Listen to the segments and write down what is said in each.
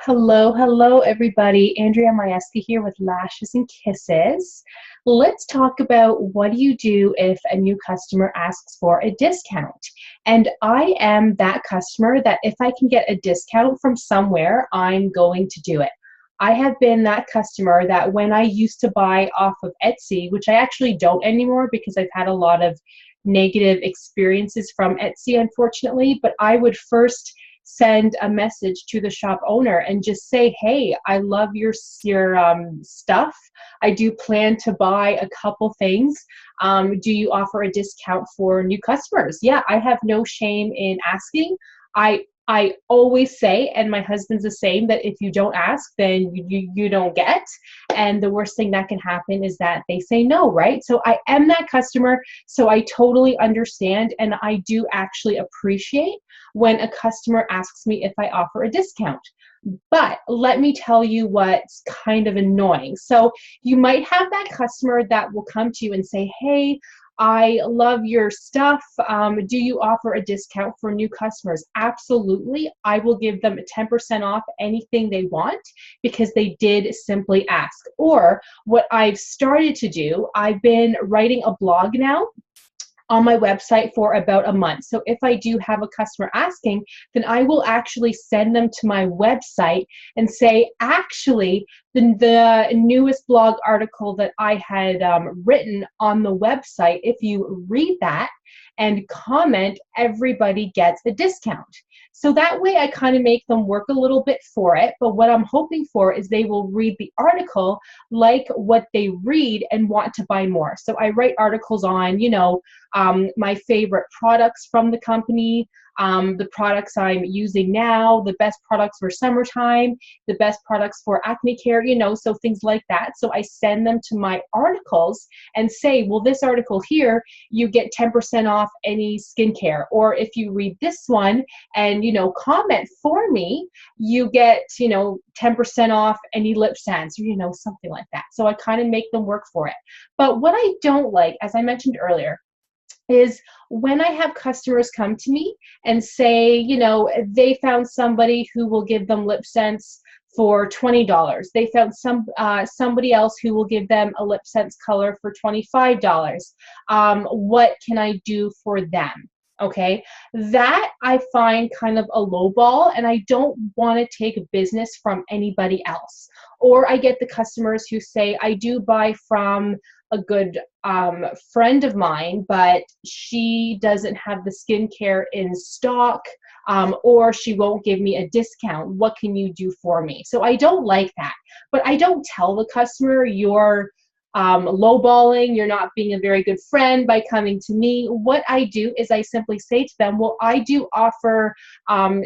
Hello, hello, everybody. Andrea Majewski here with Lashes and Kisses. Let's talk about what do you do if a new customer asks for a discount. And I am that customer that if I can get a discount from somewhere, I'm going to do it. I have been that customer that when I used to buy off of Etsy, which I actually don't anymore because I've had a lot of negative experiences from Etsy, unfortunately, but I would first send a message to the shop owner and just say, hey, I love your stuff. I do plan to buy a couple things. Do you offer a discount for new customers? Yeah, I have no shame in asking. I always say, and my husband's the same, that if you don't ask, then you don't get. And the worst thing that can happen is that they say no, right? So I am that customer, so I totally understand, and I do actually appreciate when a customer asks me if I offer a discount. But let me tell you what's kind of annoying. So you might have that customer that will come to you and say, hey, I love your stuff. Do you offer a discount for new customers? Absolutely. I will give them 10% off anything they want because they did simply ask. Or what I've started to do, I've been writing a blog now on my website for about a month. So if I do have a customer asking, then I will actually send them to my website and say, actually, the newest blog article that I had written on the website, if you read that and comment, everybody gets a discount. So that way I kind of make them work a little bit for it, but what I'm hoping for is they will read the article, like what they read, and want to buy more. So I write articles on, my favorite products from the company, the products I'm using now, the best products for summertime, the best products for acne care, so things like that. So I send them to my articles and say, well, this article here, you get 10% off any skincare. Or if you read this one and, comment for me, you get, 10% off any LipSense or, something like that. So I kind of make them work for it. But what I don't like, as I mentioned earlier, is when I have customers come to me and say, they found somebody who will give them LipSense for $20. They found somebody else who will give them a LipSense color for $25. What can I do for them? Okay, that I find kind of a low ball, and I don't want to take business from anybody else. Or I get the customers who say, I do buy from a good friend of mine, but she doesn't have the skincare in stock, or she won't give me a discount. What can you do for me? So I don't like that, but I don't tell the customer you're lowballing, you're not being a very good friend by coming to me. What I do is I simply say to them, well, I do offer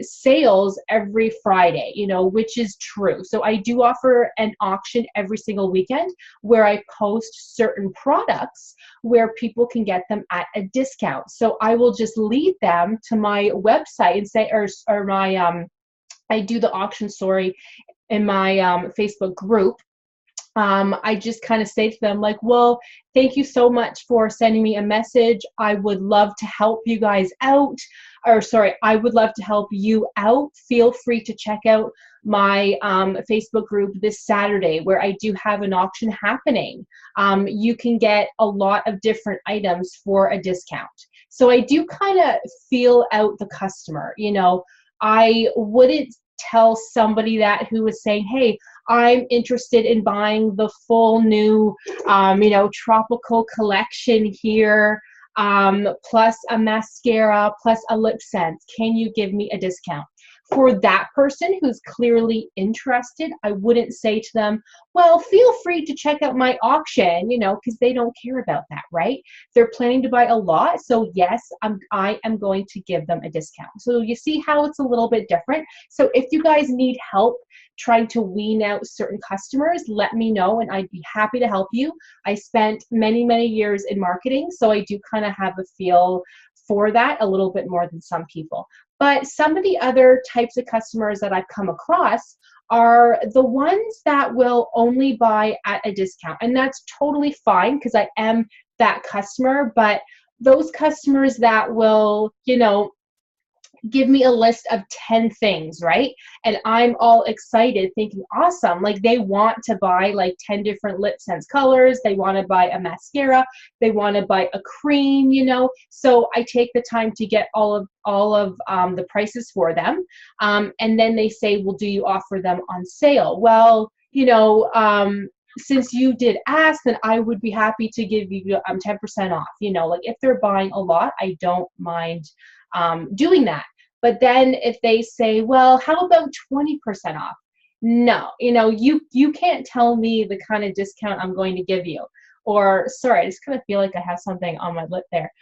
sales every Friday, which is true. So I do offer an auction every single weekend where I post certain products where people can get them at a discount. So I will just lead them to my website and say, or my, I do the auction story in my Facebook group. I just kind of say to them like, well, thank you so much for sending me a message. I would love to help you guys out. I would love to help you out. Feel free to check out my Facebook group this Saturday where I do have an auction happening. You can get a lot of different items for a discount. So I do kind of feel out the customer. I wouldn't tell somebody that who was saying, hey, I'm interested in buying the full new, tropical collection here, plus a mascara, plus a LipSense. Can you give me a discount? For that person who's clearly interested, I wouldn't say to them, well, feel free to check out my auction, because they don't care about that, right? They're planning to buy a lot. So yes, I am going to give them a discount. So you see how it's a little bit different. So if you guys need help trying to wean out certain customers, let me know and I'd be happy to help you. I spent many, many years in marketing, so I do kind of have a feel for that a little bit more than some people. But some of the other types of customers that I've come across are the ones that will only buy at a discount. And that's totally fine because I am that customer. But those customers that will, give me a list of 10 things, right? And I'm all excited thinking, awesome, like they want to buy like 10 different LipSense colors, they want to buy a mascara, they want to buy a cream, you know. So I take the time to get all of the prices for them, and then they say, well, do you offer them on sale? Well, you know, since you did ask, then I would be happy to give you 10% off. You know, like if they're buying a lot, I don't mind doing that. But then if they say, well, how about 20% off? No, you know, you can't tell me the kind of discount I'm going to give you. Or, sorry, I just kind of feel like I have something on my lip there.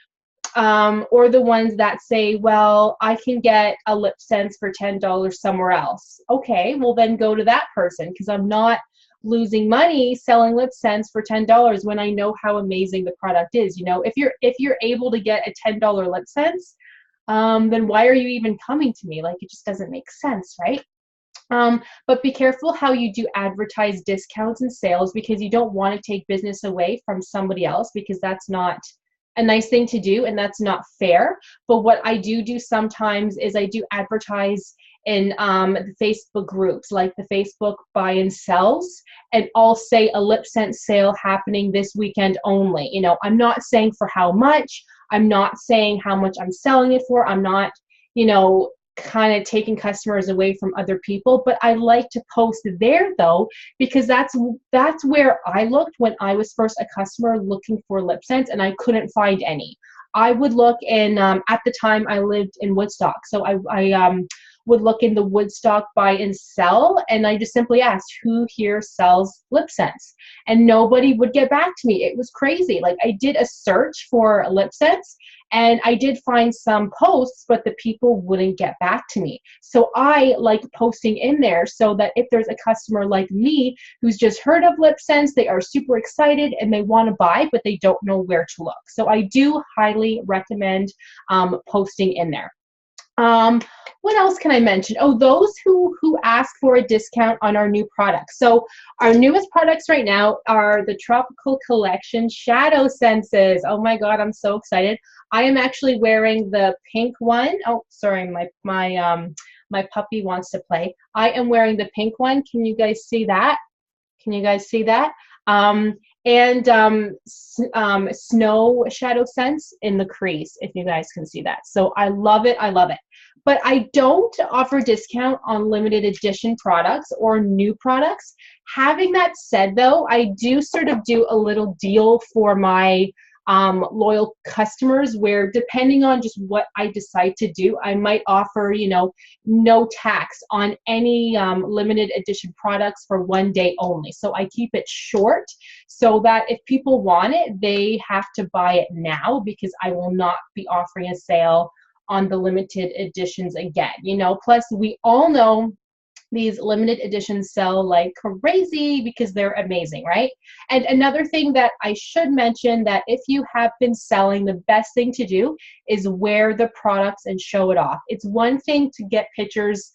Or the ones that say, well, I can get a LipSense for $10 somewhere else. Okay, well then go to that person, because I'm not losing money selling LipSense for $10 when I know how amazing the product is. You know, if you're able to get a $10 LipSense, then why are you even coming to me? Like, it just doesn't make sense, right? But be careful how you do advertise discounts and sales, because you don't want to take business away from somebody else, because that's not a nice thing to do and that's not fair. But what I do sometimes is I do advertise in the Facebook groups, like the Facebook buy and sells, and I'll say a LipSense sale happening this weekend only. You know, I'm not saying for how much, I'm not saying how much I'm selling it for, I'm not, you know, kind of taking customers away from other people, but I like to post there though, because that's where I looked when I was first a customer looking for LipSense and I couldn't find any. I would look in, at the time I lived in Woodstock, so I would look in the Woodstock buy and sell, and I just simply asked, who here sells LipSense? And nobody would get back to me. It was crazy. Like, I did a search for LipSense, and I did find some posts, but the people wouldn't get back to me. So I like posting in there so that if there's a customer like me who's just heard of LipSense, they are super excited and they want to buy, but they don't know where to look. So I do highly recommend posting in there. What else can I mention? Oh, those who ask for a discount on our new products. So our newest products right now are the Tropical Collection Shadow Senses. Oh my God, I'm so excited. I am actually wearing the pink one. Oh, sorry, my puppy wants to play. I am wearing the pink one. Can you guys see that? Can you guys see that? Snow Shadow Sense in the crease, if you guys can see that. So I love it. I love it. But I don't offer discount on limited edition products or new products. Having that said, though, I do sort of do a little deal for my loyal customers, where depending on just what I decide to do, I might offer, you know, no tax on any limited edition products for one day only. So I keep it short so that if people want it, they have to buy it now, because I will not be offering a sale on the limited editions again. You know, plus we all know these limited editions sell like crazy because they're amazing, right? And another thing that I should mention, that if you have been selling, the best thing to do is wear the products and show it off. It's one thing to get pictures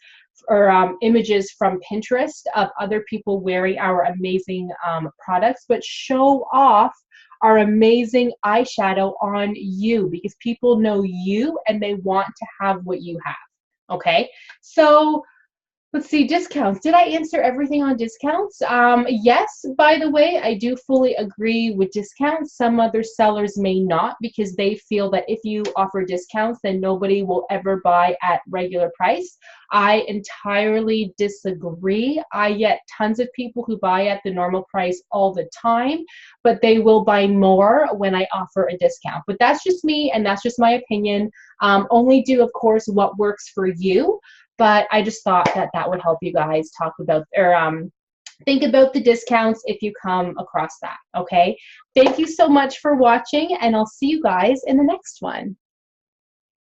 or images from Pinterest of other people wearing our amazing products, but show off our amazing eyeshadow on you, because people know you and they want to have what you have. Okay, so let's see, discounts. Did I answer everything on discounts? Yes, by the way, I do fully agree with discounts. Some other sellers may not, because they feel that if you offer discounts, then nobody will ever buy at regular price. I entirely disagree. I get tons of people who buy at the normal price all the time, but they will buy more when I offer a discount. But that's just me, and that's just my opinion. Only do, of course, what works for you. But I just thought that that would help you guys talk about, or think about the discounts if you come across that, okay? Thank you so much for watching, and I'll see you guys in the next one.